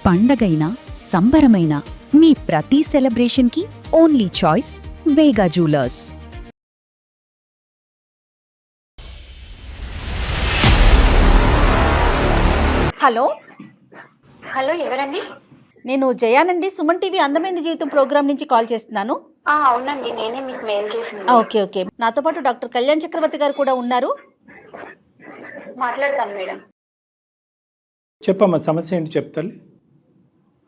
పండగైనా సంబరమైనా మీ ప్రతి సెలబ్రేషన్కి only choice వేగా jewellers. Hello hello, ఎవరండి? నేను జయానండి, సుమన్ టీవీ అందమైన జీవితం ప్రోగ్రామ్ నుంచి కాల్ చేస్తున్నాను. అవునండి, నేనే మీకు మెయిల్ చేసింది. ఓకే ఓకే, నాతో పాటు డాక్టర్ కళ్యాణ్ చక్రవర్తి గారు కూడా ఉన్నారు. మాట్లాడతాను మేడం. చెప్పమ్మా, సమస్య ఏంటి చెప్తాను.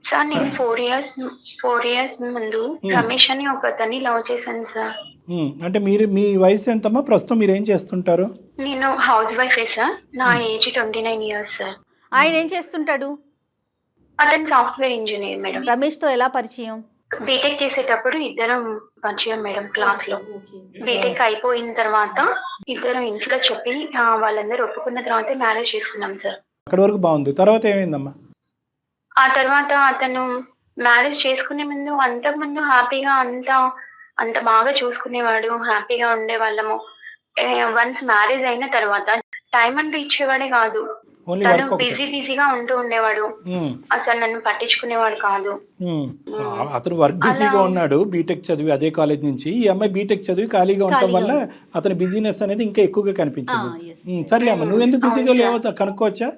సార్, నేను 4 ఇయర్స్ ముందు రమేష్ అని ఒక అతన్ని లవ్ చేశాను సార్. అంటే మీ వయసు ఎంతమ్మా ప్రస్తుతం? మీరు ఏం చేస్తుంటారు? నేను హౌస్ వైఫే సార్. నా ఏజ్ 29 ఇయర్స్ సార్. ఆయన ఏం చేస్తుంటాడు? అతను సాఫ్ట్వేర్ ఇంజనీర్ మేడం. రమేష్ తో ఎలా పరిచయం? బీటెక్ చేసేటప్పుడు ఇద్దరం పరిచయం మేడం, క్లాస్ లో. బీటెక్ అయిపోయిన తర్వాత ఇద్దరం ఇంట్లో చెప్పి వాళ్ళందరూ ఒప్పుకున్న తర్వాత మ్యారేజ్ చేసుకున్నాం సార్. అక్కడి వరకు బాగుంది, తర్వాత ఏమైందమ్మా? ఆ తర్వాత అతను మ్యారేజ్ చేసుకునే ముందు, అంతకుముందు హ్యాపీగా అంత బాగా చూసుకునేవాడు, హ్యాపీగా ఉండేవాళ్ళము. వన్స్ మ్యారేజ్ అయిన తర్వాత టైం అంటూ ఇచ్చేవాడే కాదు. తను బిజీగా ఉంటూ ఉండేవాడు, అసలు నన్ను పట్టించుకునేవాడు కాదు. అతను వర్క్ బిజీగా ఉన్నాడు, బీటెక్ చదివి అదే కాలేజ్ నుంచి. ఈ అమ్మాయి బీటెక్ చదివి ఖాళీగా ఉండటం వల్ల అతని బిజీనెస్ అనేది ఇంకా ఎక్కువగా కనిపించింది. సరే అమ్మ, నువ్వు ఎందుకు బిజీగా లేవో కనుక్కోవచ్చా?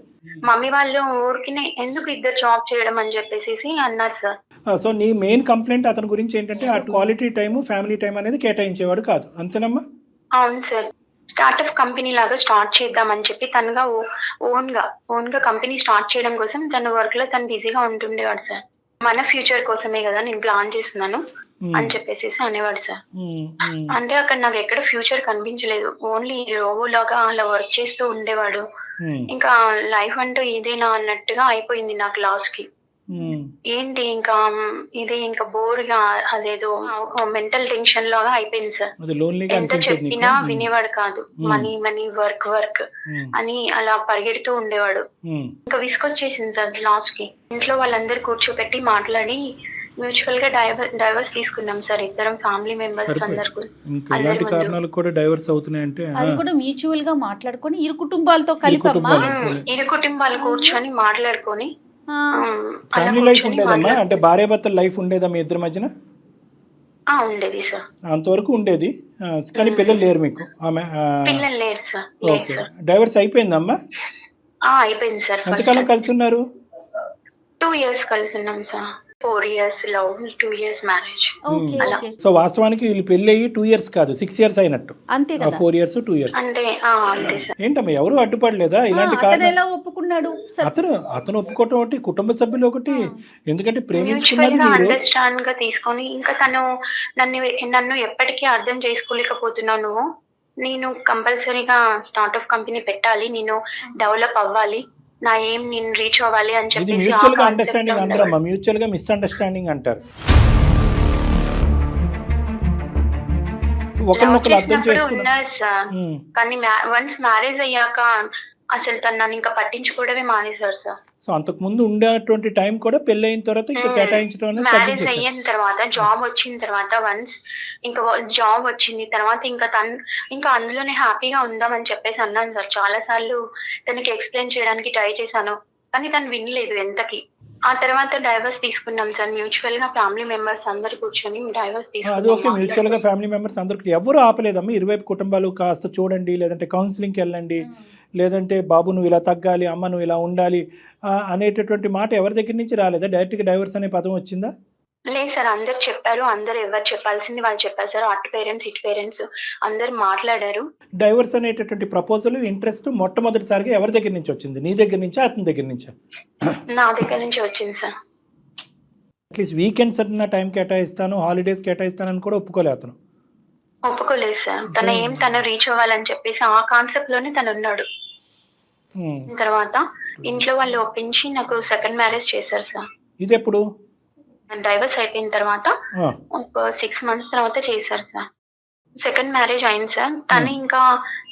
మమ్మీ వాళ్ళు ఊరికినే ఎందుకు ఇద్దరు జాబ్ చేయడం అని చెప్పేసి అన్నారు సార్. సో నీ మెయిన్ కంప్లైంట్ అతని గురించి ఏంటంటే ఆ క్వాలిటీ టైం, ఫ్యామిలీ టైం అనేది కేటాయించేవాడు కాదు, అంతేనమ్మా? అవును సార్. స్టార్ట్అప్ కంపెనీ లాగా స్టార్ట్ చేద్దామని చెప్పి తనగా ఓన్ గా కంపెనీ స్టార్ట్ చేయడం కోసం తన వర్క్ లో తను బిజీగా ఉంటుండేవాడు సార్. మన ఫ్యూచర్ కోసమే కదా నేను ప్లాన్ చేస్తున్నాను అని చెప్పేసి అనేవాడు సార్. అంటే అక్కడ నాకు ఎక్కడ ఫ్యూచర్ కనిపించలేదు, ఓన్లీ రోబో లాగా అలా వర్క్ చేస్తూ ఉండేవాడు. ఇంకా లైఫ్ అంటూ ఇదేనా అన్నట్టుగా అయిపోయింది నాకు లాస్ట్ కి. ఏంటి ఇంకా బోర్ గా, అదేదో మెంటల్ టెన్షన్ లాగా అయిపోయింది సార్. ఎంత చెప్పినా వినేవాడు కాదు. మనీ మనీ, వర్క్ వర్క్ అని అలా పరిగెడుతూ ఉండేవాడు. ఇంకా విసుకొచ్చేసింది సార్ లాస్ట్ కి. ఇంట్లో వాళ్ళందరూ కూర్చోబెట్టి మాట్లాడి మ్యూచువల్ గా డైవర్స్ తీసుకున్నాం సార్, ఇద్దరం ఫ్యామిలీ మెంబర్స్ అందరు. అది కూడా మ్యూచువల్ గా మాట్లాడుకొని ఇరు కుటుంబాలతో కలిపమ్మా. ఇరు కుటుంబాలు కూర్చొని మాట్లాడుకొని ఫ్యామిలీ లైఫ్ ఉండేదమ్మా, అంటే భార్యాభర్తల లైఫ్ ఉండేదా మీ ఇద్దరి మధ్యన? ఉండేది సార్, అంతవరకు ఉండేది. కానీ పిల్లలు లేరు మీకు? పిల్లలు లేరు సార్. ఓకే, డైవర్స్ అయిపోయిందమ్మా? అయిపోయింది సార్. ఎంతకాలం కలిసి ఉన్నారు? 2 years కలిసి ఉన్నాం sir. 4 years love, 2 years marriage. So వాస్తవానికి వీళ్ళు పెళ్లి అయ్యి 2 years కాదు, 6 years అయినట్టు. అంతే కదా, 4 years 2 years అంటే అంతే సార్. ఏంటమ్మా, ఎవరు అడ్డుపడలేదా ఇలాంటి కారణం? ఎలా ఒప్పుకున్నాడు? అతను ఒప్పుకోవటం ఒకటి, కుటుంబ సభ్యులు ఒకటి. ఎందుకంటే మ్యూచువల్ గా అండర్స్టాండ్ గా తీసుకొని, ఇంకా తను నన్ను ఎప్పటికీ అర్థం చేసుకోలేకపోతున్నావు నువ్వు. నేను కంపల్సరీగా స్టార్ట్అప్ కంపెనీ పెట్టాలి, నేను డెవలప్ అవ్వాలి, నా ఏం నేను రీచ్ అవ్వాలి అని చెప్పి. మ్యూచువల్ గా అండర్స్టాండింగ్ అంటారమ్మా, మ్యూచువల్ గా మిస్అండర్స్టాండింగ్ అంటారు. ఒకరినొకరు అర్థం చేసుకున్నారు సార్. కానీ వన్స్ మ్యారేజ్ అయ్యాక అసలు తను నన్ను ఇంకా పట్టించుకోవడమే మానేశారు సార్. సో అంతకు ముందు ఉండేటువంటి టైం కూడా పెళ్లి అయిన తర్వాత ఇంకా కేటాయించడం అనేది, మ్యారేజ్ అయిన తర్వాత జాబ్ వచ్చిన తర్వాత, వన్స్ ఇంకా జాబ్ వచ్చింది తర్వాత ఇంకా అందులోనే హ్యాపీగా ఉందామని చెప్పేసి అన్నాను సార్. చాలా సార్లు తనకి ఎక్స్ప్లెయిన్ చేయడానికి ట్రై చేశాను, కానీ తను వినలేదు ఎంతకి. ఆ తర్వాత డైవర్స్ తీసుకున్నాం సార్. మ్యూచువల్ గా ఫ్యామిలీ మెంబర్స్ అందరు కూర్చొని డైవర్స్ తీసుకున్నాం. మ్యూచువల్ గా ఫ్యామిలీ మెంబర్స్ అందరికి ఎవరు ఆపలేదమ్మా? ఇరువైపు కుటుంబాలు కాస్త చూడండి, లేదంటే కౌన్సిలింగ్కి వెళ్ళండి, లేదంటే బాబు నువ్వు ఇలా తగ్గాలి, అమ్మ నువ్వు ఇలా ఉండాలి అనేటటువంటి మాట ఎవరి దగ్గర నుంచి రాలేదా? డైరెక్ట్గా డైవర్స్ అనే పదం వచ్చిందా? లేదు సార్, అందరు చెప్పారు. అందరు ఎవరు చెప్పాల్సింది వాళ్ళు చెప్పారు సార్. అటు పేరెంట్స్ ఇటు పేరెంట్స్ అందరు మాట్లాడారు. డైవర్స్ అనేటటువంటి ప్రపోజల్, ఇంట్రెస్ట్ మొట్టమొదటిసారిగా ఎవరి దగ్గర నుంచి వచ్చింది? నీ దగ్గర నుంచా, అతని దగ్గర నుంచా? నా దగ్గర నుంచి వచ్చింది సార్. అట్లీస్ట్ వీకెండ్స్ అన్న టైం కేటాయిస్తాను, హాలిడేస్ కేటాయిస్తానని కూడా ఒప్పుకోలేదు అతను. ఒప్పుకోలేదు సార్. తను రీచ్ అవ్వాలని చెప్పేసి ఆ కాన్సెప్ట్ లోనే తను ఉన్నాడు. తర్వాత ఇంట్లో వాళ్ళు ఒప్పించి నాకు సెకండ్ మ్యారేజ్ చేశారు సార్. ఇది ఎప్పుడు? డైవర్స్ అయిపోయిన తర్వాత ఒక 6 months తర్వాత చేశారు సార్. సెకండ్ మ్యారేజ్ అయింది సార్.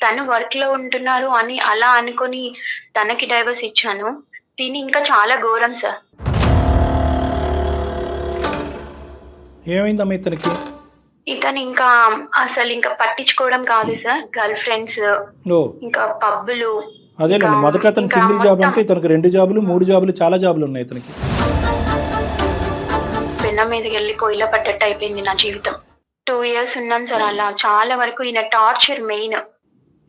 తను వర్క్ లో ఉంటున్నారు అని అలా అనుకొని తనకి డైవర్స్ ఇచ్చాను. దీని ఇంకా చాలా ఘోరం సార్. ఏమైందమ్మా ఇతనికి? ఇతను అసలు ఇంకా పట్టించుకోవడం కాదు సార్. గర్ల్ ఫ్రెండ్స్, ఇంకా పబ్బులు, అదేలేండి, మొదట అతను ఇంకా సింగిల్ జాబ్ మొత్తం అంటే ఇతనికి 2 జాబులు 3 జాబులు చాలా జాబులు ఉన్నాయి ఇతనికి. పెన్న మీదకి వెళ్ళి పొయ్యిలో పడ్డట్టు అయిపోయింది నా జీవితం. 2 years ఉన్నాం సార్ అలా. చాలా వరకు ఈయన టార్చర్ మెయిన్.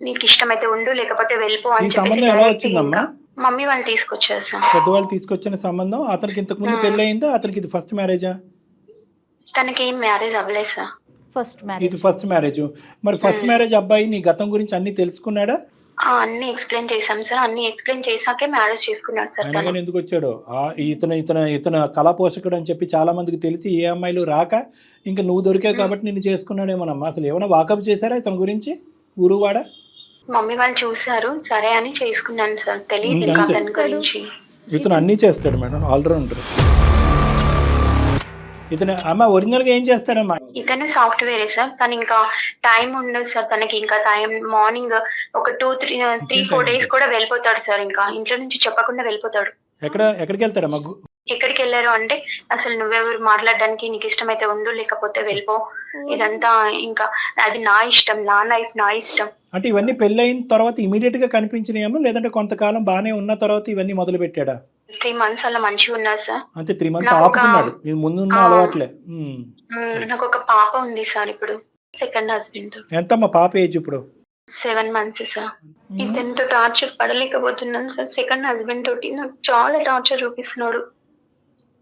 నీకు ఇష్టమైతే ఉండు, లేకపోతే వెళ్ళిపో ఈ అని చెప్పేసి సంబంధం ఎలా direct వచ్చిందమ్మా? ఇంకా మమ్మీ వాళ్ళు తీసుకొచ్చారు సార్. పెద్దవాళ్ళు తీసుకొచ్చిన సంబంధం. అతనికి ఇంతకు ముందు పెళ్లి అయిందా? అతనికి ఇది ఫస్ట్ మ్యారేజా? తనకి ఏం మ్యారేజ్ అవ్వలేదు సార్. First marriage. ఇది ఫస్ట్ మ్యారేజ్. మరి ఫస్ట్ మ్యారేజ్ అబ్బాయి నీ గతం గురించి అన్ని తెలుసుకున్నాడా? అన్ని ఎక్స్ప్లెయిన్ చేశాం సార్. అన్ని ఎక్స్ప్లెయిన్ చేశాకే మ్యారేజ్ చేసుకున్నాడు సార్ అయినా తను. కానీ ఎందుకు వచ్చాడు? ఇతను కళా పోషకుడు అని చెప్పి చాలా మందికి తెలిసి ఏ అమ్మాయిలు రాక ఇంకా నువ్వు దొరికావు కాబట్టి నిన్ను చేసుకున్నాడేమోనమ్మా. అసలు ఏమైనా వాకప్ చేశారా ఇతని గురించి ఊరువాడ? మమ్మీ వాళ్ళు చూసారు, సరే అని చేసుకున్నాను సార్. తెలియదు ఇంకా అంతే. అతని గురించి. ఇతను అన్నీ చేస్తాడు మేడం, ఆల్రౌండర్. ఇతను అమ్మ ఒరిజినల్గా ఏం చేస్తాడమ్మా? ఇతను సాఫ్ట్వేర్ సార్. తను ఇంకా టైం ఉండదు సార్ తనకి. ఇంకా టైం మార్నింగ్ ఒక 2-3-4 days కూడా వెళ్ళిపోతాడు సార్. ఇంకా ఇంట్లో నుంచి చెప్పకుండా వెళ్ళిపోతాడు. ఎక్కడికి వెళ్తాడమ్మా? ఎక్కడికి వెళ్ళారు అంటే అసలు నువ్వెవరు మాట్లాడడానికి, నీకు ఇష్టమైతే ఉండు లేకపోతే వెళ్ళిపో, ఇదంతా ఇంకా అది నా ఇష్టం, నా లైఫ్ నా ఇష్టం. అంటే ఇవన్నీ పెళ్ళి అయిన తర్వాత ఇమీడియట్ గా కనిపించినాయేమో, లేదంటే కొంతకాలం బాగానే ఉన్న తర్వాత ఇవన్నీ మొదలు పెట్టాడా? 3 months అలా మంచిగా ఉన్నారు సార్. అంటే 3 months ఆపుకున్నాడు. ఇది ముందున్న అలవాట్లే. నాకు ఒక పాప ఉంది సార్ ఇప్పుడు. Second husband. ఎంతమ్మా పాప ఏజ్ ఇప్పుడు? 7 months సార్. ఇతనితో టార్చర్ పడలేకపోతున్నాను సార్. సెకండ్ హస్బెండ్ తోటి నాకు చాలా టార్చర్ చూపిస్తున్నాడు.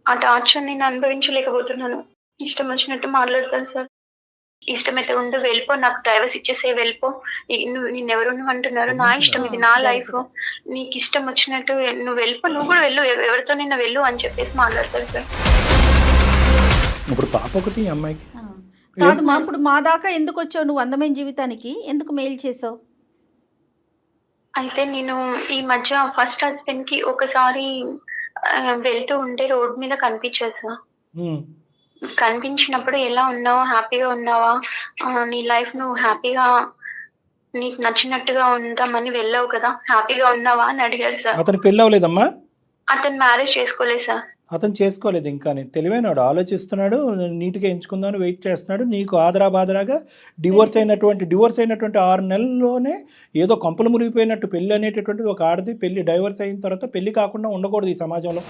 ఆ టార్చర్ నేను అనుభవించలేకపోతున్నాను. ఇష్టం వచ్చినట్టు మాట్లాడతాడు సార్. ఇష్టమైతే ఉండు, వెళ్ళిపో, నాకు డ్రైవర్స్ ఇచ్చేసే, వెళ్ళిపో, నిన్నెవరు అంటున్నారు, నా ఇష్టం, ఇది నా లైఫ్, నీకు ఇష్టం వచ్చినట్టు నువ్వు వెళ్ళిపో, నువ్వు కూడా వెళ్ళు, ఎవరితో నిన్న వెళ్ళు అని చెప్పేసి మాట్లాడతాడు సార్. ఇప్పుడు పాప ఒకటి ఈ అమ్మాయికి. కాదు మా, ఇప్పుడు మా దాకా ఎందుకు వచ్చావు నువ్వు? అందమైన జీవితానికి ఎందుకు మెయిల్ చేసావు? అయితే నేను ఈ మధ్య ఫస్ట్ హస్బెండ్ కి ఒకసారి వెళ్తూ ఉంటే రోడ్ మీద కనిపించాను సార్. కనిపించినప్పుడు ఎలా ఉన్నావు, హ్యాపీగా ఉన్నావా, నీ లైఫ్ నువ్వు హ్యాపీగా నీకు నచ్చినట్టుగా ఉందామని వెళ్ళావు కదా, హ్యాపీగా ఉన్నావా అని అడిగారు సార్. అతను పెళ్ళి అవ్వలేదమ్మా? అతను మ్యారేజ్ చేసుకోలేదు సార్. అతను చేసుకోలేదు ఇంకా. తెలివైనవాడు, ఆలోచిస్తున్నాడు, నీట్గా ఎంచుకుందామని వెయిట్ చేస్తున్నాడు. నీకు ఆదరాబాదరాగా డివోర్స్ అయినటువంటి 6 నెలల్లోనే ఏదో కొంపలు మురిగిపోయినట్టు పెళ్ళి అనేటటువంటిది ఒక ఆడది పెళ్ళి డైవర్స్ అయిన తర్వాత పెళ్ళి కాకుండా ఉండకూడదు ఈ సమాజంలో.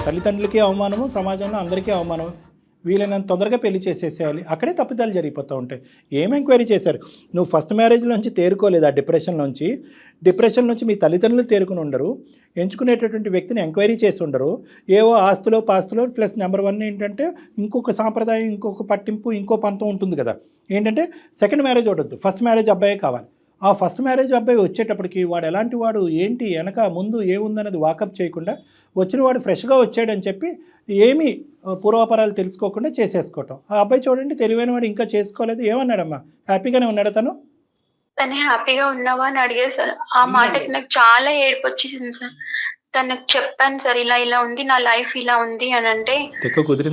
తల్లిదండ్రులకి అవమానము, సమాజంలో అందరికీ అవమానం. వీలైనంత తొందరగా పెళ్లి చేసేసేయాలి. అక్కడే తప్పిదాలు జరిగిపోతూ ఉంటాయి. ఏం ఎంక్వైరీ చేశారు? నువ్వు ఫస్ట్ మ్యారేజ్లోంచి తేరుకోలేదు. ఆ డిప్రెషన్ నుంచి మీ తల్లిదండ్రులు తేరుకుని ఉండరు. ఎంచుకునేటటువంటి వ్యక్తిని ఎంక్వైరీ చేసి ఉండరు. ఏవో ఆస్తులో పాస్తులో ప్లస్ నెంబర్ 1 ఏంటంటే ఇంకొక సాంప్రదాయం, ఇంకొక పట్టింపు, ఇంకో పంతం ఉంటుంది కదా. ఏంటంటే సెకండ్ మ్యారేజ్ ఉండొద్దు, ఫస్ట్ మ్యారేజ్ అబ్బాయే కావాలి. ఆ ఫస్ట్ మ్యారేజ్ అబ్బాయి వచ్చేటప్పటికి వాడు ఎలాంటి వాడు, ఏంటి, వెనక ముందు ఏముందన్నది వాకప్ చేయకుండా వచ్చిన వాడు ఫ్రెష్గా వచ్చాడని చెప్పి ఏమీ పూర్వాపరాలు తెలుసుకోకుండా చేసేసుకోవటం. ఆ అబ్బాయి చూడండి తెలివైన వాడు, ఇంకా చేసుకోలేదు. ఏమన్నాడమ్మా? హ్యాపీగానే ఉన్నాడా తను? తను హ్యాపీగా ఉన్నావా అని అడిగారు సార్. ఆ మాటకి నాకు చాలా ఏడుపు వచ్చేసింది సార్. తనకు చెప్పాను సార్, ఇలా ఇలా ఉంది నా లైఫ్, ఇలా ఉంది అని అంటే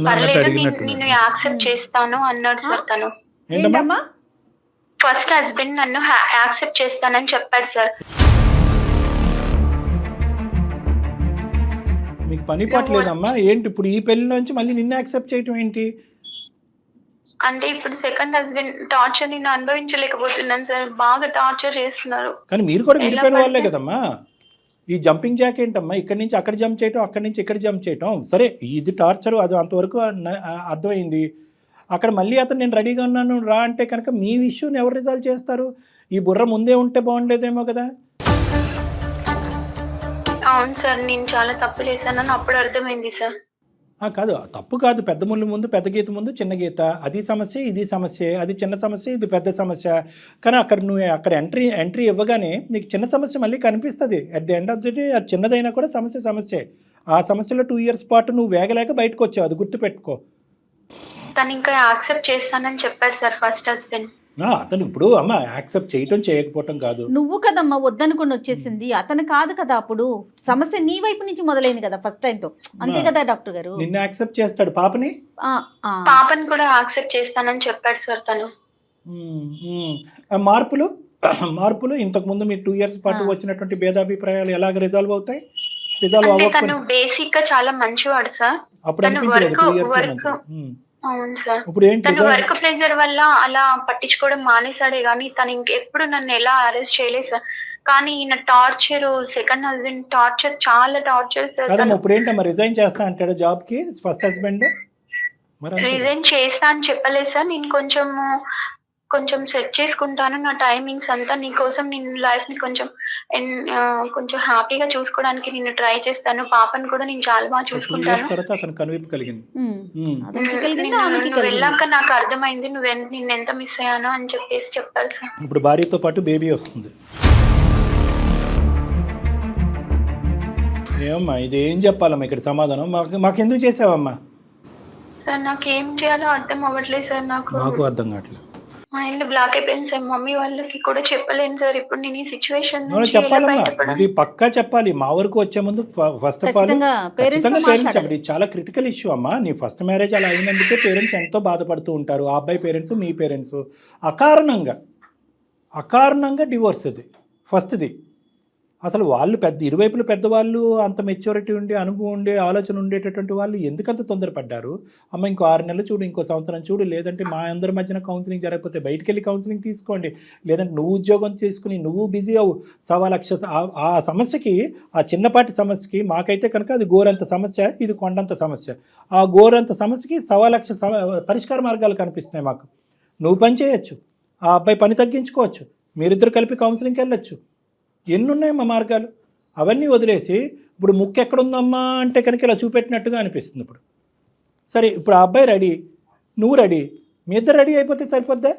పర్లేదు నిన్ను యాక్సెప్ట్ చేస్తాను అన్నాడు సార్ తను. ఏంటమ్మా? ఫస్ట్ హస్బెండ్ నన్ను యాక్సెప్ట్ చేస్తానని చెప్పాడు సార్. మీకు పని పట్టలేదమ్మా ఏంటి? ఇప్పుడు ఈ పెళ్లిలోంచి మళ్ళీ నిన్ను యాక్సెప్ట్ చేయటం ఏంటి? అంటే ఇప్పుడు సెకండ్ హస్బెండ్ టార్చర్ నేను అనుభవించలేకపోతున్నాను సార్. బాగా టార్చర్ చేస్తున్నారు. కానీ మీరు కూడా విడిపోయిన వాళ్ళే కదమ్మా. ఈ జంపింగ్ జాక్ ఏంటమ్మా? ఇక్కడి నుంచి అక్కడ జంప్ చేయటం, అక్కడి నుంచి ఇక్కడ జంప్ చేయటం. సరే ఇది టార్చర్, అది అంతవరకు అర్థమైంది. అక్కడ మళ్ళీ అతను నేను రెడీగా ఉన్నాను రా అంటే కనుక మీ ఇష్యూని ఎవరు రిజాల్వ్ చేస్తారు? ఈ బుర్ర ముందే ఉంటే బాగుండేదేమో కదా. అవును సార్, నేను చాలా తప్పు చేశానని అప్పుడు అర్థమైంది సార్. కాదు, తప్పు కాదు. పెద్ద ముళ్ళు ముందు పెద్ద గీత ముందు చిన్న గీత. అది సమస్య, ఇది సమస్య. అది చిన్న సమస్య, ఇది పెద్ద సమస్య. కానీ నువ్వు అక్కడ ఎంట్రీ ఇవ్వగానే నీకు చిన్న సమస్య మళ్ళీ కనిపిస్తుంది. At the end of the day అది చిన్నదైనా కూడా సమస్యే. ఆ సమస్యలో 2 years పాటు నువ్వు వేగలేక బయటకు వచ్చావు. అది గుర్తుపెట్టుకో. తను ఇంకా యాక్సెప్ట్ చేస్తానని చెప్పాడు సార్ ఫస్ట్ హస్బెండ్. అతను ఇప్పుడు అమ్మ యాక్సెప్ట్ చేయటం చేయకపోవటం కాదు. నువ్వు కదమ్మా వద్దనుకుని వచ్చేసింది, అతను కాదు కదా. అప్పుడు సమస్య నీ వైపు నుంచి మొదలైంది కదా ఫస్ట్ టైంతో. అంతే కదా డాక్టర్ గారు? నిన్ను యాక్సెప్ట్ చేస్తాడు. పాపని కూడా యాక్సెప్ట్ చేస్తానని చెప్పాడు సార్ తను. మార్పులు ఇంతకు ముందు మీరు 2 years పాటు వచ్చినటువంటి భేదాభిప్రాయాలు ఎలాగ రిజాల్వ్ అవుతాయి? తను బేసిక్ గా చాలా మంచివాడు సార్. అప్పుడు అవును సార్. ఇప్పుడు ఏంటి తను రిజైన్ వర్క్ ప్రెషర్ వల్ల అలా పట్టించుకోవడం మానేసాడే గానీ తను ఇంకెప్పుడు నన్ను ఎలా అరెస్ట్ చేయలేదు సార్. కానీ ఈయన టార్చర్, సెకండ్ హస్బెండ్ టార్చర్, చాలా టార్చర్ సార్. కాదమ్మా, తను ఇప్పుడు ఏంటమ్మా రిజైన్ చేస్తా అంటాడు జాబ్కి ఫస్ట్ హస్బెండ్? మరి అంతే కదా. రిజైన్ చేస్తా అని చెప్పలేదు సార్. నేను కొంచెం సెట్ చేసుకుంటాను నా టైమింగ్స్ అంతా. నీకోసం నేను లైఫ్ ని కొంచెం హ్యాపీగా చూసుకోవడానికి నేను ట్రై చేస్తాను. పాపని కూడా నేను చాలా బాగా 2 చూసుకుంటాను. years తర్వాత అతను కనువిప్పు కలిగింది. అతనికి కలిగింది, ఆమెకి నువ్వు కలిగింది. వెళ్ళాక నాకు అర్థమైంది నిన్ను ఎంత మిస్ అయ్యానో అని చెప్పేసి చెప్పారు సార్. ఇప్పుడు భార్యతో పాటు బేబీ వస్తుంది. ఏమమ్మా ఇది ఏం చెప్పాలమ్మా ఇక్కడ సమాధానం? మాకెందుకు చేసావమ్మా? సార్ నాకు ఏం చేయాలో అర్థం అవ్వట్లేదు సార్. నాకు అర్థం కావట్లేదు. మా ఇల్లు బ్లాక్ అయిపోయింది సార్. మమ్మీ వాళ్ళకి కూడా చెప్పలేను సార్. ఇప్పుడు నేను ఈ సిచ్యువేషన్ నుంచి ఎలా చెప్పాలమ్మా, బయటపడాలి? ఇది పక్కా చెప్పాలి. మా వరకు వచ్చే ముందు ఫస్ట్ ఆఫ్ ఆల్ ఖచ్చితంగా పేరెంట్స్ పేరెంట్స్ చెప్పండి. ఇది చాలా క్రిటికల్ ఇష్యూ అమ్మా. నీ ఫస్ట్ మ్యారేజ్ అలా అయినందుకే పేరెంట్స్ ఎంతో బాధపడుతూ ఉంటారు. ఆ అబ్బాయి పేరెంట్స్, మీ పేరెంట్స్ అకారణంగా డివోర్స్ అది ఫస్ట్ది. అసలు వాళ్ళు ఇరువైపులు పెద్దవాళ్ళు, అంత మెచ్యూరిటీ ఉండి, అనుభవం ఉండే, ఆలోచన ఉండేటటువంటి వాళ్ళు ఎందుకంత తొందరపడ్డారు? అమ్మ ఇంకో 6 నెలలు చూడు, ఇంకో సంవత్సరం చూడు, లేదంటే మా అందరి మధ్యన కౌన్సిలింగ్ జరగకపోతే బయటికి వెళ్ళి కౌన్సిలింగ్ తీసుకోండి, లేదంటే నువ్వు ఉద్యోగం చేసుకుని నువ్వు బిజీ అవ్వు. 1,00,000 ఆ సమస్యకి, ఆ చిన్నపాటి సమస్యకి మాకైతే కనుక అది గోరంత సమస్య, ఇది కొండంత సమస్య. ఆ గోరంత సమస్యకి 1,00,000 పరిష్కార మార్గాలు కనిపిస్తున్నాయి మాకు. నువ్వు పని చేయొచ్చు, ఆ అబ్బాయి పని తగ్గించుకోవచ్చు, మీరిద్దరు కలిపి కౌన్సిలింగ్కి వెళ్ళొచ్చు. ఎన్నున్నాయమ్మా మార్గాలు? అవన్నీ వదిలేసి ఇప్పుడు ముక్కు ఎక్కడుందమ్మా అంటే కనుక ఇలా చూపెట్టినట్టుగా అనిపిస్తుంది. ఇప్పుడు సరే, ఇప్పుడు ఆ అబ్బాయి రెడీ, నువ్వు రెడీ, మీ ఇద్దరు రెడీ అయిపోతే సరిపోద్దా?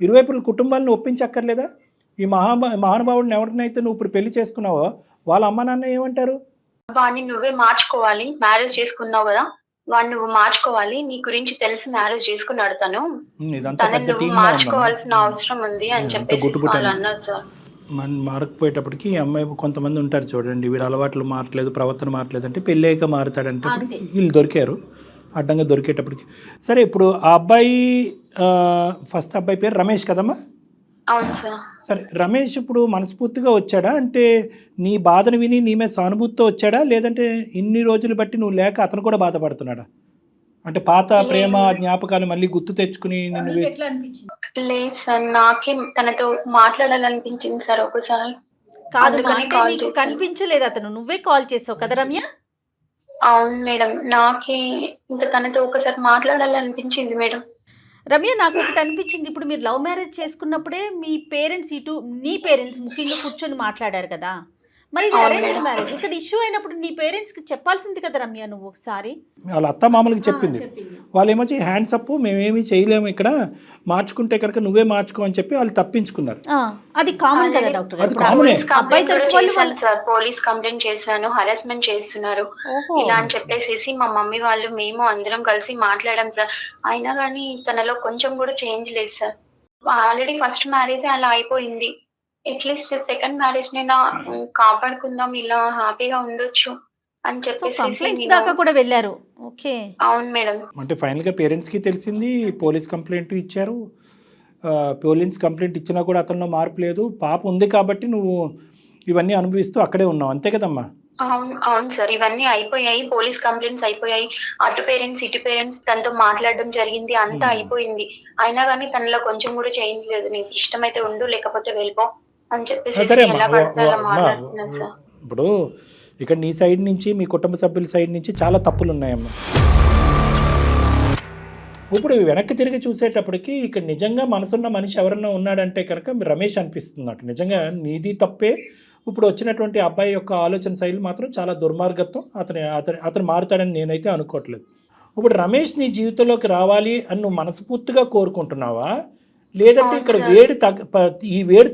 ఇరువైపుల కుటుంబాలను ఒప్పించక్కర్లేదా? ఈ మహానుభావుడిని ఎవరినైతే నువ్వు ఇప్పుడు పెళ్లి చేసుకున్నావో వాళ్ళ అమ్మ నాన్న ఏమంటారు? వాడిని నువ్వే మార్చుకోవాలి. మ్యారేజ్ చేసుకున్నావు కదా, వాడిని నువ్వు మార్చుకోవాలి. నీ గురించి తెలిసి మ్యారేజ్ చేసుకున్నాడు తను. ఇదంతా తనని పెద్ద నువ్వు టీం మార్చుకోవాల్సిన అవసరం ఉంది అని చెప్పేసి వాళ్ళు అన్నారు సార్. మనం మారకపోయేటప్పటికి ఈ అమ్మాయి కొంతమంది ఉంటారు చూడండి, వీడు అలవాట్లు మారట్లేదు, ప్రవర్తన మారట్లేదు అంటే పెళ్ళాక మారుతాడంటే వీళ్ళు దొరికారు, అడ్డంగా దొరికేటప్పటికి. సరే, ఇప్పుడు ఆ అబ్బాయి ఫస్ట్ అబ్బాయి పేరు రమేష్ కదమ్మా? అవును సార్. సరే, రమేష్ ఇప్పుడు మనస్ఫూర్తిగా వచ్చాడా? అంటే నీ బాధను విని నీ మీద సానుభూతితో వచ్చాడా, లేదంటే ఇన్ని రోజులు బట్టి నువ్వు లేక అతను కూడా బాధపడుతున్నాడా? అంటే పాత ప్రేమ జ్ఞాపకాలు మళ్ళీ గుర్తు తెచ్చుకుని నిన్ను లేదు సార్, నాకే తనతో మాట్లాడాలనిపించింది సార్ ఒకసారి. కాదు, అందుకని అంటే కాల్ నీకు చేశాను. కనిపించలేదు అతను, నువ్వే కాల్ చేసావు కదా రమ్య? అవును మేడం, నాకే ఇంకా తనతో ఒకసారి మాట్లాడాలనిపించింది మేడం. రమ్య, నాకు ఒకటి అనిపించింది. ఇప్పుడు మీరు లవ్ మ్యారేజ్ చేసుకున్నప్పుడే మీ పేరెంట్స్ నీ పేరెంట్స్ ముఖ్యంగా కూర్చొని మాట్లాడారు కదా, మరి ఇది అరేంజ్ మ్యారేజ్. ఇక్కడ ఇష్యూ అయినప్పుడు నీ పేరెంట్స్ కి చెప్పాల్సింది కదా రమ్య నువ్వు ఒకసారి. వాళ్ళ అత్త మామూలుగా చెప్పింది. వాళ్ళు ఏమొచ్చి హ్యాండ్స్ అప్, మేమేమి చేయలేము ఇక్కడ, మార్చుకుంటే కనుక నువ్వే మార్చుకో అని చెప్పి వాళ్ళు తప్పించుకున్నారు. అది కామన్ కదా డాక్టర్? అది కామనే. పోలీస్ కంప్లైంట్ చేశాను, హరాస్మెంట్ చేస్తున్నారు ఇలా అని చెప్పేసి మా మమ్మీ వాళ్ళు మేము అందరం కలిసి మాట్లాడాం సార్. అయినా కానీ తనలో కొంచెం కూడా చేంజ్ లేదు సార్. ఆల్రెడీ ఫస్ట్ మ్యారేజ్ అలా అయిపోయింది. అట్లీస్ట్ సెకండ్ మ్యారేజ్ నైనా కాపాడుకుందాం, ఇలా హ్యాపీగా ఉండొచ్చు అని చెప్పేసి దాకా కూడా వెళ్ళారు. ఓకే, అవును మేడం. అంటే ఫైనల్గా పేరెంట్స్కి తెలిసింది, పోలీస్ కంప్లైంట్ ఇచ్చారు. పోలీస్ కంప్లైంట్ ఇచ్చినా కూడా అతనిలో మార్పు లేదు. పాప ఉంది కాబట్టి నువ్వు ఇవన్నీ అనుభవిస్తూ అక్కడే ఉన్నావు, అంతే కదమ్మా? అవును సార్, ఇవన్నీ అయిపోయాయి. పోలీస్ కంప్లైంట్స్ అయిపోయాయి. అటు పేరెంట్స్ ఇటు పేరెంట్స్ తనతో మాట్లాడడం జరిగింది, అంతా అయిపోయింది. అయినా కానీ తనలో కొంచెం కూడా చేంజ్ లేదు. నీకు ఇష్టమైతే ఉండు, లేకపోతే వెళ్ళిపో అని చెప్పేసి ఎలా పడితే అలా మాట్లాడుతున్నాను సార్. ఇప్పుడు ఇక్కడ నీ సైడ్ నుంచి, మీ కుటుంబ సభ్యుల సైడ్ నుంచి చాలా తప్పులు ఉన్నాయమ్మా. ఇప్పుడు వెనక్కి తిరిగి చూసేటప్పటికి ఇక్కడ నిజంగా మనసున్న మనిషి ఎవరన్నా ఉన్నాడంటే కనుక రమేష్ అనిపిస్తుంది నాకు. నిజంగా నీది తప్పే. ఇప్పుడు వచ్చినటువంటి అబ్బాయి యొక్క ఆలోచన శైలి మాత్రం చాలా దుర్మార్గత్వం. అతను మారుతాడని నేనైతే అనుకోవట్లేదు. ఇప్పుడు రమేష్ నీ జీవితంలోకి రావాలి అని నువ్వు మనస్ఫూర్తిగా కోరుకుంటున్నావా, లేదంటే ఇక్కడ ఈ వేడి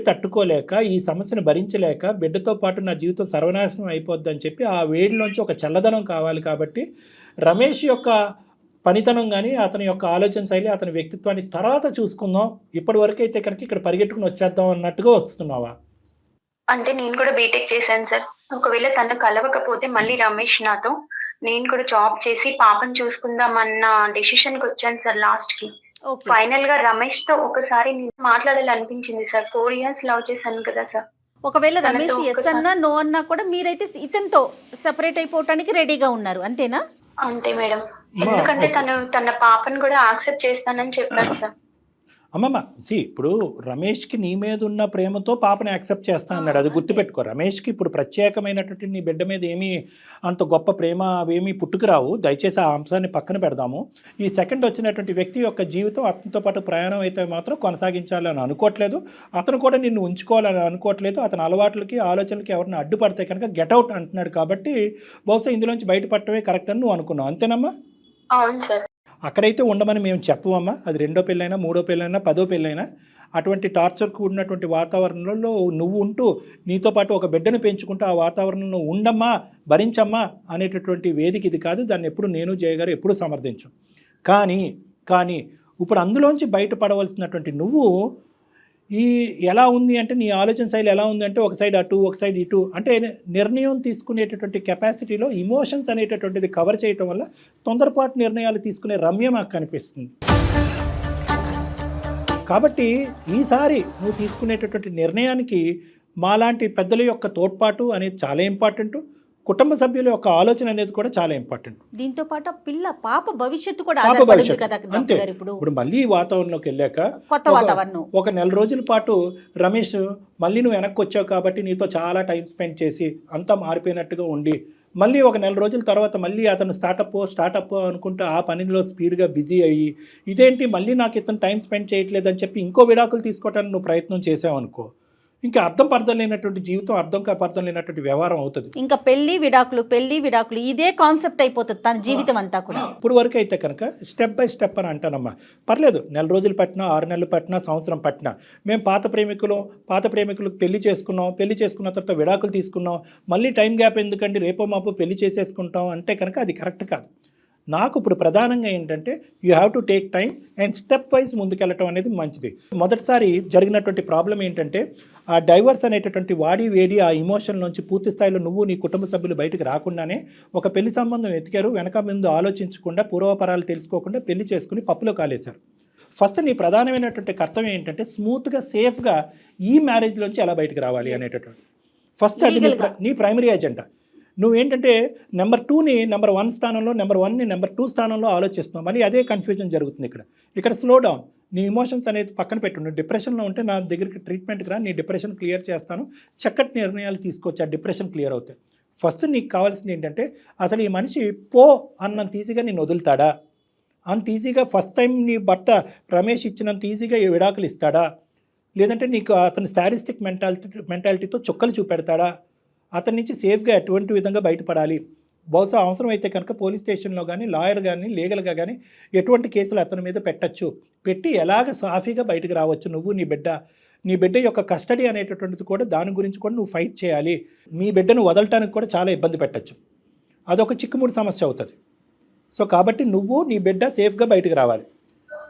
తట్టుకోలేక ఈ సమస్యను భరించలేక బిడ్డతో పాటు నా జీవితం సర్వనాశనం అయిపోద్ది అని చెప్పి ఆ వేడిలోంచి ఒక చల్లదనం కావాలి కాబట్టి రమేష్ యొక్క పనితనం కానీ, అతని యొక్క ఆలోచన శైలి, అతని వ్యక్తిత్వాన్ని తర్వాత చూసుకుందాం, ఇప్పటి వరకు అయితే కనుక ఇక్కడ పరిగెట్టుకుని వచ్చేద్దాం అన్నట్టుగా వస్తున్నావా? అంటే నేను కూడా బీటెక్ చేశాను సార్. ఒకవేళ తను కలవకపోతే మళ్ళీ రమేష్ నాతో, నేను కూడా జాబ్ చేసి పాపను చూసుకుందాం అన్న డెసిషన్ కి వచ్చాను సార్ లాస్ట్ కి. ఫైనల్ గా రమేష్ తో ఒకసారి మాట్లాడాలనిపించింది సార్. 4 years లవ్ చేశాను కదా సార్. ఒకవేళ రమేష్ ఎస్ అన్నా నో అన్నా కూడా మీరైతే ఇతనితో సెపరేట్ అయిపోవటానికి రెడీగా ఉన్నారు, అంతేనా? అంతే మేడం. అమ్మా, ఎందుకంటే ఓకే. తను తన పాపను కూడా యాక్సెప్ట్ చేస్తానని చెప్పాడు సార్. అమ్మమ్మ ఇప్పుడు రమేష్కి నీ మీద ఉన్న ప్రేమతో పాపని యాక్సెప్ట్ చేస్తా అన్నాడు. అది అంతే. గుర్తుపెట్టుకో. రమేష్కి ఇప్పుడు ప్రత్యేకమైనటువంటి నీ బిడ్డ మీద ఏమీ అంత గొప్ప ప్రేమ అవేమీ పుట్టుకురావు. దయచేసి ఆ అంశాన్ని పక్కన పెడదాము. ఈ సెకండ్ వచ్చినటువంటి వ్యక్తి యొక్క జీవితం అతనితో పాటు ప్రయాణం అయితే మాత్రం కొనసాగించాలని అనుకోవట్లేదు. అతను కూడా నిన్ను ఉంచుకోవాలని అనుకోవట్లేదు. అతని అలవాట్లకి ఆలోచనలకి ఎవరిని అడ్డుపడితే కనుక గెట్అవుట్ అంటున్నాడు. కాబట్టి బహుశా ఇందులోంచి బయటపడటమే కరెక్ట్ అని నువ్వు అనుకున్నావు. అంతేనమ్మా? అవును సార్. అక్కడైతే ఉండమని మేము చెప్పమమ్మా. అది 2వ పెళ్ళైనా 3వ పెళ్ళైనా 10వ పెళ్ళైనా అటువంటి టార్చర్ కూడినటువంటి వాతావరణంలో నువ్వు ఉంటూ నీతో పాటు ఒక బిడ్డను పెంచుకుంటూ ఆ వాతావరణంలో ఉండమ్మా, భరించమ్మా అనేటటువంటి వేదిక ఇది కాదు. దాన్ని ఎప్పుడు నేను జయగారు ఎప్పుడు సమర్థించు. కానీ ఇప్పుడు అందులోంచి బయటపడవలసినటువంటి నువ్వు ఎలా ఉంది అంటే నీ ఆలోచన శైలి ఎలా ఉంది అంటే ఒక సైడ్ అటు ఒక సైడ్ ఇటు అంటే నిర్ణయం తీసుకునేటటువంటి కెపాసిటీలో ఇమోషన్స్ అనేటటువంటిది కవర్ చేయటం వల్ల తొందరపాటు నిర్ణయాలు తీసుకునే రమ్య మాకు కనిపిస్తుంది. కాబట్టి ఈసారి నువ్వు తీసుకునేటటువంటి నిర్ణయానికి మాలాంటి పెద్దల యొక్క తోడ్పాటు అనేది చాలా ఇంపార్టెంట్. కుటుంబ సభ్యుల యొక్క ఆలోచన అనేది కూడా చాలా ఇంపార్టెంట్. దీంతో పాటు పాప భవిష్యత్తు కూడా పాప ఆధారపడింది భవిష్యత్తు కదా అంతే. డాక్టర్ గారు. ఇప్పుడు ఇప్పుడు మళ్ళీ ఈ వాతావరణంలోకి వెళ్ళాక కొత్త వాతావరణం. ఒక నెల రోజుల పాటు రమేష్ మళ్ళీ నువ్వు వెనక్కి వచ్చావు కాబట్టి నీతో చాలా టైం స్పెండ్ చేసి అంతా మారిపోయినట్టుగా ఉండి మళ్ళీ ఒక నెల రోజుల తర్వాత మళ్ళీ అతను స్టార్టప్ అనుకుంటూ ఆ పనిలో స్పీడ్గా బిజీ అయ్యి ఇదేంటి మళ్ళీ నాకు ఇతను టైం స్పెండ్ చేయట్లేదని చెప్పి ఇంకో విడాకులు తీసుకోవడానికి నువ్వు ప్రయత్నం చేసావు అనుకో, ఇంకా అర్థం పర్థం లేనటువంటి జీవితం, పర్థం లేనటువంటి వ్యవహారం అవుతుంది. ఇంకా పెళ్లి విడాకులు ఇదే కాన్సెప్ట్ అయిపోతుంది తన జీవితం అంతా కూడా. ఇప్పుడు వరకు అయితే కనుక స్టెప్ బై స్టెప్ అని అంటానమ్మా. పర్లేదు, నెల రోజులు పట్టినా 6 నెలలు పట్టినా సంవత్సరం పట్టినా మేము పాత ప్రేమికులకు పెళ్లి చేసుకున్న తర్వాత విడాకులు తీసుకున్నాం, మళ్ళీ టైం గ్యాప్ ఎందుకండి రేపో మాపో పెళ్లి చేసేసుకుంటాం అంటే కనుక అది కరెక్ట్ కాదు. నాకు ఇప్పుడు ప్రధానంగా ఏంటంటే you have to take time and step wise ముందుకెళ్ళటం అనేది మంచిది. మొదటిసారి జరిగినటువంటి ప్రాబ్లం ఏంటంటే ఆ డైవర్స్ అనేటటువంటి వేడి ఆ ఇమోషన్ నుంచి పూర్తి స్థాయిలో నువ్వు నీ కుటుంబ సభ్యులు బయటకు రాకుండానే ఒక పెళ్లి సంబంధం ఎతికారు. వెనక ముందు ఆలోచించకుండా పూర్వపరాలు తెలుసుకోకుండా పెళ్లి చేసుకుని పప్పులో కాలేశారు. ఫస్ట్ నీ ప్రధానమైనటువంటి కర్తవ్యం ఏంటంటే స్మూత్గా సేఫ్గా ఈ మ్యారేజ్లోంచి ఎలా బయటకు రావాలి అనేటటువంటి ఫస్ట్ అది నీ ప్రైమరీ ఎజెండా. నువ్వేంటంటే నెంబర్ 2ని నెంబర్ 1 స్థానంలో, నెంబర్ 1ని నెంబర్ 2 స్థానంలో ఆలోచిస్తున్నావు. మళ్ళీ అదే కన్ఫ్యూజన్ జరుగుతుంది ఇక్కడ స్లో డౌన్. నీ ఇమోషన్స్ అనేది పక్కన పెట్టు. నువ్వు డిప్రెషన్లో ఉంటే నా దగ్గరికి ట్రీట్మెంట్కి రా, నీ డిప్రెషన్ క్లియర్ చేస్తాను, చక్కటి నిర్ణయాలు తీసుకొచ్చి ఆ డిప్రెషన్ క్లియర్ అవుతాయి. ఫస్ట్ నీకు కావాల్సింది ఏంటంటే అసలు ఈ మనిషి అన్నంత ఈజీగా నేను వదులుతాడా, అంత ఈజీగా ఫస్ట్ టైం నీ భర్త రమేష్ ఇచ్చినంత ఈజీగా ఈ విడాకులు ఇస్తాడా, లేదంటే నీకు అతని స్టాటిస్టిక్ మెంటాలిటీతో చుక్కలు చూపెడతాడా, అతని నుంచి సేఫ్గా ఎటువంటి విధంగా బయటపడాలి. బహుశా అవసరం అయితే కనుక పోలీస్ స్టేషన్లో కానీ లాయర్ కానీ లీగల్గా కానీ ఎటువంటి కేసులు అతని మీద పెట్టి ఎలాగ సాఫీగా బయటకు రావచ్చు. నువ్వు నీ బిడ్డ యొక్క కస్టడీ అనేటటువంటిది కూడా దాని గురించి కూడా నువ్వు ఫైట్ చేయాలి. మీ బిడ్డను వదలటానికి కూడా చాలా ఇబ్బంది పెట్టచ్చు. అదొక చిక్కుముడి సమస్య అవుతుంది. సో కాబట్టి నువ్వు నీ బిడ్డ సేఫ్గా బయటకు రావాలి.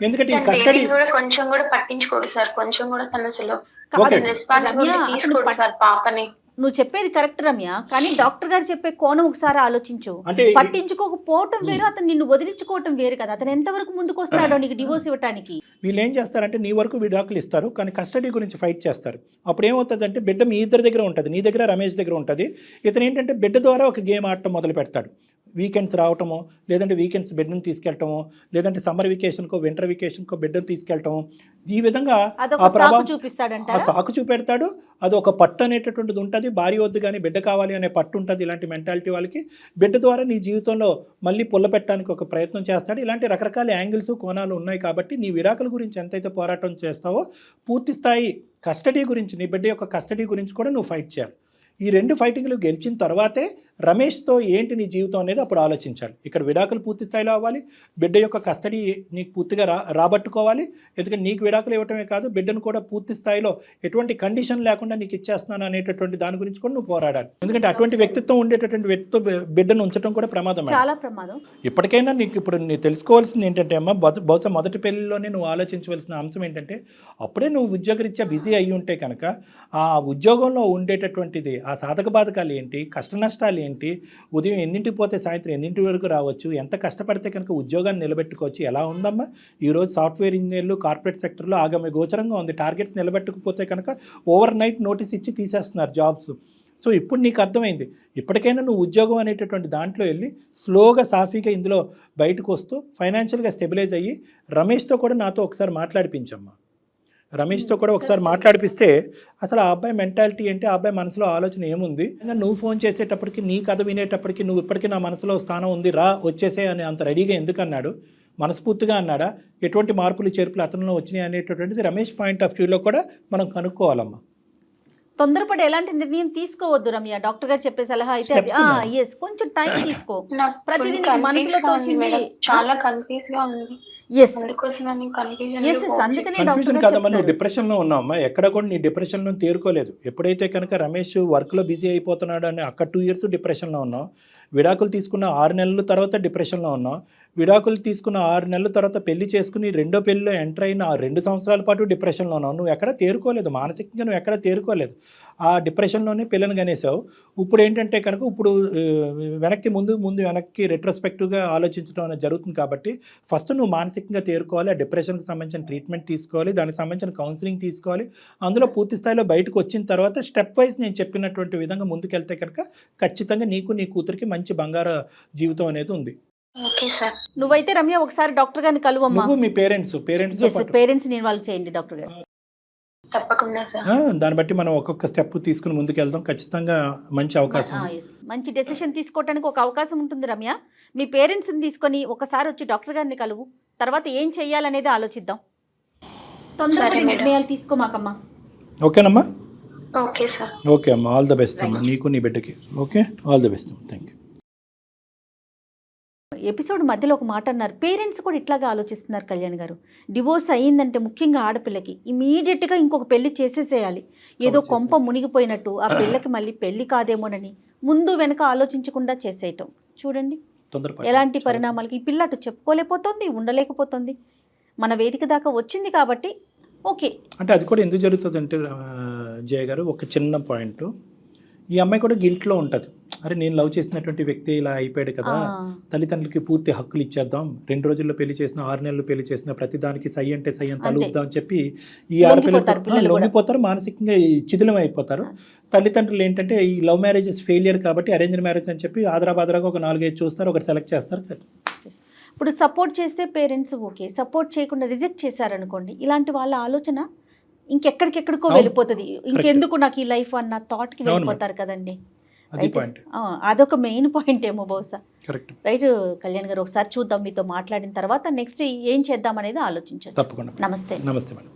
ఎందుకంటే ఈ కస్టడీ కొంచెం కూడా పట్టించుకోడు సార్. కొంచెం కూడా తను అసలు ఓకే రెస్పాన్సిబిలిటీ తీసుకోడు సార్ పాపని. నువ్వు చెప్పేది కరెక్ట్ రమ్య, కానీ డాక్టర్ గారు చెప్పే కోణం ఒకసారి ఆలోచించు. అంటే పట్టించుకోకపోవటం వేరు, అతను నిన్ను వదిలించుకోవటం వేరు కదా. అతను ఎంతవరకు ముందుకు వస్తాడో నీకు డివోర్స్ ఇవ్వడానికి. వీళ్ళు ఏం చేస్తారంటే నీ వరకు విడాకులు ఇస్తారు, కానీ కస్టడీ గురించి ఫైట్ చేస్తారు. అప్పుడు ఏమవుతుందంటే బిడ్డ మీ ఇద్దరి దగ్గర ఉంటుంది, నీ దగ్గర రమేష్ దగ్గర ఉంటుంది. ఇతను ఏంటంటే బిడ్డ ద్వారా ఒక గేమ్ ఆడటం మొదలు పెడతాడు. వీకెండ్స్ రావటమో, లేదంటే వీకెండ్స్ బిడ్డను తీసుకెళ్ళటమో, లేదంటే సమ్మర్ వెకేషన్కో వింటర్ వెకేషన్కో బిడ్డను తీసుకెళ్ళటమో, ఈ విధంగా ఆ ప్రభావం చూపిస్తాడంట. ఆ సాకు చూపెడతాడు. అది ఒక పట్టు అనేటటువంటిది ఉంటుంది. భార్య వద్దు కానీ బిడ్డ కావాలి అనే పట్టు ఉంటుంది. ఇలాంటి మెంటాలిటీ వాళ్ళకి బిడ్డ ద్వారా నీ జీవితంలో మళ్ళీ పుల్ల పెట్టడానికి ఒక ప్రయత్నం చేస్తాడు. ఇలాంటి రకరకాల యాంగిల్స్ కోణాలు ఉన్నాయి. కాబట్టి నీ విడాకుల గురించి ఎంతైతే పోరాటం చేస్తావో పూర్తి స్థాయి కస్టడీ గురించి, నీ బిడ్డ యొక్క కస్టడీ గురించి కూడా నువ్వు ఫైట్ చేయాలి. ఈ 2 ఫైటింగ్లు గెలిచిన తర్వాతే రమేష్తో ఏంటి నీ జీవితం అనేది అప్పుడు ఆలోచించాలి. ఇక్కడ విడాకులు పూర్తి స్థాయిలో అవ్వాలి, బిడ్డ యొక్క కస్టడీ నీకు పూర్తిగా రాబట్టుకోవాలి. ఎందుకంటే నీకు విడాకులు ఇవ్వటమే కాదు, బిడ్డను కూడా పూర్తి స్థాయిలో ఎటువంటి కండిషన్ లేకుండా నీకు ఇచ్చేస్తున్నాను అనేటటువంటి దాని గురించి కూడా నువ్వు పోరాడాలి. ఎందుకంటే అటువంటి వ్యక్తిత్వం ఉండేటటువంటి వ్యక్తితో బిడ్డను ఉంచడం కూడా ప్రమాదం, చాలా ప్రమాదం. ఇప్పటికైనా ఇప్పుడు నీకు తెలుసుకోవాల్సింది ఏంటంటే అమ్మ, బహుశా మొదటి పెళ్లిలోనే నువ్వు ఆలోచించవలసిన అంశం ఏంటంటే అప్పుడే నువ్వు ఉద్యోగరీత్యా బిజీ అయ్యి ఉంటే కనుక ఆ ఉద్యోగంలో ఉండేటటువంటిది, ఆ సాధక బాధకాలు ఏంటి, కష్ట నష్టాలు ఏంటి, ఉదయం ఎన్నింటికి పోతే సాయంత్రం ఎన్నింటి వరకు రావచ్చు, ఎంత కష్టపడితే కనుక ఉద్యోగాన్ని నిలబెట్టుకోవచ్చు, ఎలా ఉందమ్మా ఈరోజు సాఫ్ట్వేర్ ఇంజనీర్లు కార్పొరేట్ సెక్టర్లో ఆగమ్య గోచరంగా ఉంది. టార్గెట్స్ నిలబెట్టకపోతే కనుక ఓవర్ నైట్ నోటీస్ ఇచ్చి తీసేస్తున్నారు జాబ్స్. సో ఇప్పుడు నీకు అర్థమైంది. ఇప్పటికైనా నువ్వు ఉద్యోగం అనేటటువంటి దాంట్లో వెళ్ళి స్లోగా సాఫీగా ఇందులో బయటకు వస్తూ ఫైనాన్షియల్గా స్టెబిలైజ్ అయ్యి రమేష్తో కూడా నాతో ఒకసారి మాట్లాడిపించమ్మా. రమేష్తో కూడా ఒకసారి మాట్లాడిపిస్తే అసలు ఆ అబ్బాయి మెంటాలిటీ ఏంటి, ఆ అబ్బాయి మనసులో ఆలోచన ఏముంది, ఇంకా నువ్వు ఫోన్ చేసేటప్పటికి నీ కథ వినేటప్పటికి నువ్వు ఇప్పటికీ నా మనసులో స్థానం ఉంది రా వచ్చేసే అని అంత రెడీగా ఎందుకు అన్నాడు, మనస్ఫూర్తిగా అన్నాడా, ఎటువంటి మార్పులు చేర్పులు అతనిలో వచ్చినాయి అనేటటువంటిది రమేష్ పాయింట్ ఆఫ్ వ్యూలో కూడా మనం కనుక్కోవాలమ్మా. తొందరపడి ఎలాంటి నిర్ణయం తీసుకోవద్దు రమ్య. డాక్టర్ గారు చెప్పే సలహా అయితే Steps ఉన్నాయి. ఎస్, కొంచెం టైం తీసుకో. నాకు ప్రతిదీ full నీకు confuse మనసులో గా ఉంది తోచింది. మేడం. చాలా కన్ఫ్యూజ్ గా ఉంది. ఎస్ అందుకోసం నేను కన్ఫ్యూజన్ ఎస్ అందుకనే డాక్టర్ కన్ఫ్యూజన్ గారు కాదమ్మా, నువ్వు చెప్తారు. డిప్రెషన్లో ఉన్నావమ్మా. ఎక్కడ కూడా నీ డిప్రెషన్లో తేరుకోలేదు. ఎప్పుడైతే కనుక రమేష్ వర్క్లో బిజీ అయిపోతున్నాడు అని అక్కడ 2 years డిప్రెషన్లో ఉన్నావు, విడాకులు తీసుకున్న 6 నెలల తర్వాత డిప్రెషన్లో ఉన్నావు, విడాకులు తీసుకున్న 6 నెలల తర్వాత పెళ్లి చేసుకుని రెండో పెళ్లిలో ఎంటర్ అయిన 2 సంవత్సరాల పాటు డిప్రెషన్లో ఉన్నావు. నువ్వు ఎక్కడ తేరుకోలేదు, మానసికంగా నువ్వు ఎక్కడ తేరుకోలేదు. ఆ డిప్రెషన్లోనే పిల్లని కనేసావు. ఇప్పుడు ఏంటంటే కనుక ఇప్పుడు వెనక్కి ముందు వెనక్కి రెట్రోస్పెక్టివ్గా ఆలోచించడం అనేది జరుగుతుంది. కాబట్టి ఫస్ట్ నువ్వు మానసికంగా తేరుకోవాలి, ఆ డిప్రెషన్కి సంబంధించిన ట్రీట్మెంట్ తీసుకోవాలి, దానికి సంబంధించిన కౌన్సిలింగ్ తీసుకోవాలి. అందులో పూర్తి స్థాయిలో బయటకు వచ్చిన తర్వాత స్టెప్ వైజ్ నేను చెప్పినటువంటి విధంగా ముందుకెళ్తే కనుక ఖచ్చితంగా నీకు నీ కూతురికి మంచి బంగారు జీవితం అనేది ఉంది. Okay sir. నువ్వైతే రమ్య ఒకసారి డాక్టర్ గారిని కలువమ్మా. నువ్వు మీ పేరెంట్స్ పేరెంట్స్ ఇన్వాల్వ్ చేయండి డాక్టర్ గారు. తప్పకుండా సార్. దాన్ని బట్టి మనం ఒక్కొక్క స్టెప్ తీసుకుని ముందుకెళ్దాం. ఖచ్చితంగా మంచి అవకాశం. yes. మంచి డెసిషన్ తీసుకోవడానికి ఒక అవకాశం ఉంటుంది రమ్య. మీ పేరెంట్స్ని తీసుకొని ఒకసారి వచ్చి డాక్టర్ గారిని కలువు. తర్వాత ఏం చెయ్యాలనేది ఆలోచిద్దాం. తొందరపడి సరే మేడం. నిర్ణయాలు తీసుకోమాకమ్మా. ఓకేనమ్మా? Okay sir. ఓకే అమ్మా, ఆల్ ద బెస్ట్ అమ్మా, నీకు నీ బిడ్డకి. Okay, all the best. Thank you. Episode మధ్యలో ఒక మాట అన్నారు, పేరెంట్స్ కూడా ఇట్లాగా ఆలోచిస్తున్నారు కళ్యాణ్ గారు. డివోర్స్ అయ్యిందంటే ముఖ్యంగా ఆడపిల్లకి ఇమీడియట్గా ఇంకొక పెళ్లి చేసేసేయాలి, ఏదో కొంప మునిగిపోయినట్టు, ఆ పిల్లకి మళ్ళీ పెళ్లి కాదేమోనని ముందు వెనక ఆలోచించకుండా చేసేయటం. చూడండి ఎలాంటి పరిణామాలకి. ఈ పిల్ల అటు చెప్పుకోలేకపోతుంది, ఉండలేకపోతుంది. మన వేదిక దాకా వచ్చింది కాబట్టి ఓకే. అంటే అది కూడా ఎందుకు జరుగుతుంది అంటే జయ గారు, ఒక చిన్న పాయింట్, ఈ అమ్మాయి కూడా గిల్ట్లో ఉంటుంది. అరే నేను లవ్ చేసినటువంటి వ్యక్తి ఇలా అయిపోయాడు కదా, తల్లిదండ్రులకి పూర్తి హక్కులు ఇచ్చేద్దాం, 2 రోజుల్లో పెళ్లి చేసిన 6 నెలలు పెళ్లి చేసిన ప్రతిదానికి సై అంటే సై అని తలుపుదాం అని చెప్పి ఈ ఆడపిల్లలు లొంగిపోతారు, మానసికంగా చిదిలం అయిపోతారు. తల్లిదండ్రులు ఏంటంటే ఈ లవ్ మ్యారేజెస్ ఫెయిలియర్ కాబట్టి అరేంజ్ మ్యారేజ్ అని చెప్పి ఆదరాబాదరాగా ఒక 4-5 చూస్తారు, ఒకటి సెలెక్ట్ చేస్తారు. ఇప్పుడు సపోర్ట్ చేస్తే పేరెంట్స్ ఓకే, సపోర్ట్ చేయకుండా రిజెక్ట్ చేశారనుకోండి, ఇలాంటి వాళ్ళ ఆలోచన ఇంకెక్కడికెక్కడికో వెళ్ళిపోతుంది. ఇంకెందుకు నాకు ఈ లైఫ్ అన్న థాట్కి వెళ్ళిపోతారు కదండి. అదొక మెయిన్ పాయింట్ ఏమో బహుశా. రైట్ కళ్యాణ్ గారు, ఒకసారి చూద్దాం, మీతో మాట్లాడిన తర్వాత నెక్స్ట్ ఏం చేద్దాం అనేది ఆలోచించండి. తప్పకుండా. నమస్తే. నమస్తే మేడం.